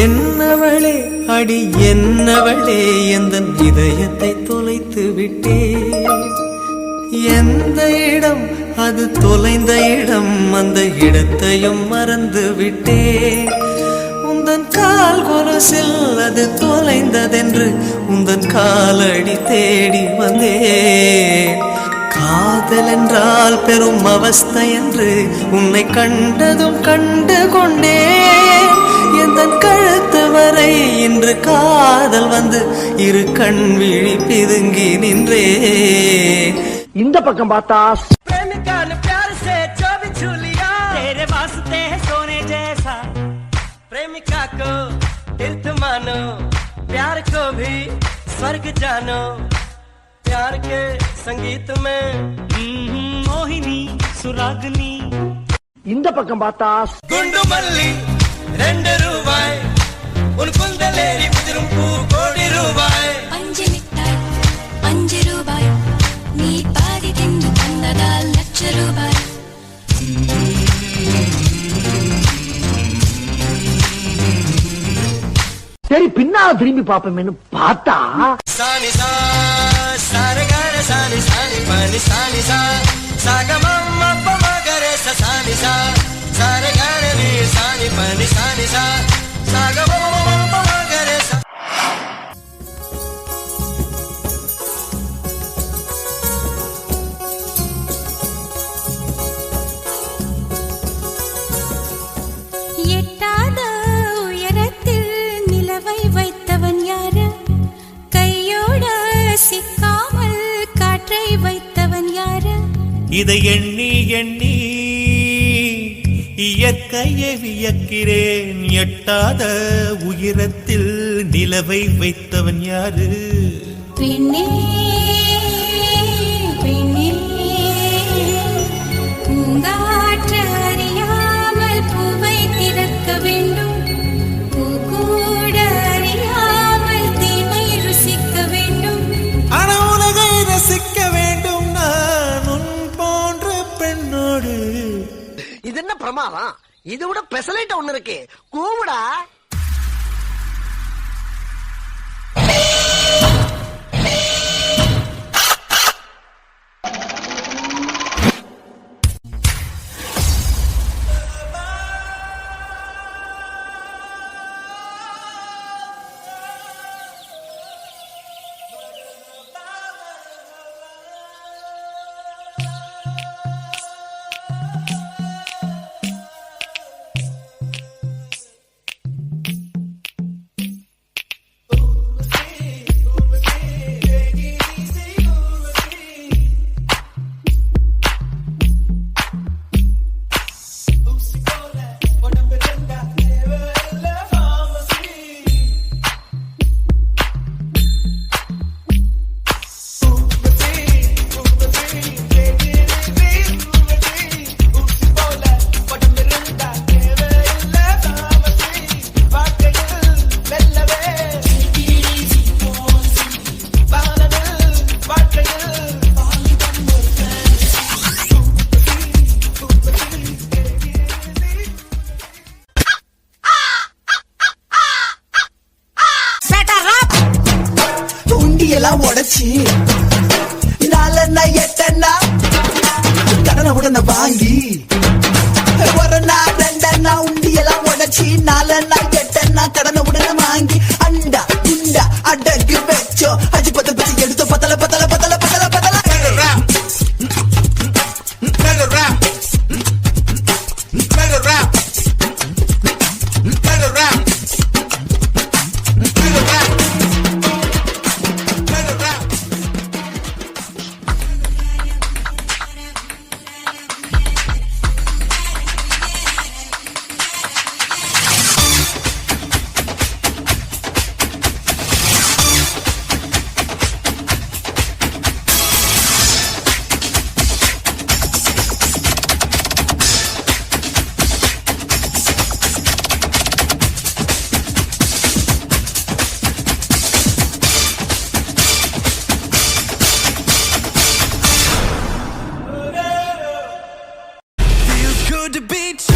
என்னவளே அடி என்னவளே எந்தன் இதயத்தை தொலைத்து விட்டே. எந்த இடம் அது தொலைந்த இடம், அந்த இடத்தையும் மறந்து விட்டே. உந்தன் கால் கொலுசில் அது தொலைந்ததென்று உந்தன் காலடி தேடி வந்தேன். காதல் என்றால் பெரும் அவஸ்தை என்று உன்னை கண்டதும் கண்டு கொண்டேன். எந்தன் கழுத்து வரை இன்று காதல் வந்து இரு கண் விழி பிதுங்கி நின்றே. இந்த பக்கம் பார்த்தா प्रेमिका को दिल तुम मानो, प्यार को भी स्वर्ग जानो. प्यार के संगीत में मोहिनी सुरागनी. இந்த பக்கம் பார்த்தா गुंडु मल्ली 2 ரூபாய், உன் குந்தலேரி உதிரும் பூ கோடி ரூபாய். 5 மிட்டாய் 5 ரூபாய், நீ பாதி தின்று தந்ததால் லட்ச ரூபாய். சரி பின்னால திரும்பி பாப்போம்னு பார்த்தா சானி சா சாரகார சானி சானி பனி சானி சா சாகமம் அப்பமகரே சானி சா சாரகார நீ சானி பனி சானி சா சாகமம் அப்பமகரே சா. எட்டாத உயரத்தில் நிலவை வைத்தவன் யாரு? கையோட சிக்காமல் காற்றை வைத்தவன் யாரு? இதை எண்ணி எண்ணி இயற்கையை வியக்கிறேன். எட்டாத உயரத்தில் நிலவை வைத்தவன் யாரு? பெண்ணே பெண்ணே, பூங்காற்று அறியாமல் பூவை திறக்க வேண்டும், பூ கூட அறியாமல் தீமை ருசிக்க வேண்டும். ஆனா உலகை ரசிக்க வேண்டும் நான் உன் போன்ற பெண்ணோடு. இது என்ன பிரமாதம்? இது விட பெசலைட் ஒண்ணு இருக்கு, கூவுடா. உடச்சி 4 8 கடனை உடனே வாங்கி 1 2 உண்டியெல்லாம் உடச்சி 4 8 கடனை உடனே வாங்கி அண்டா குண்டா அடகு வச்சோ அஜி பத்த பத்தி எடுத்து பத்தல பத்தல பத்தல பத்தல பத்தல. To be true.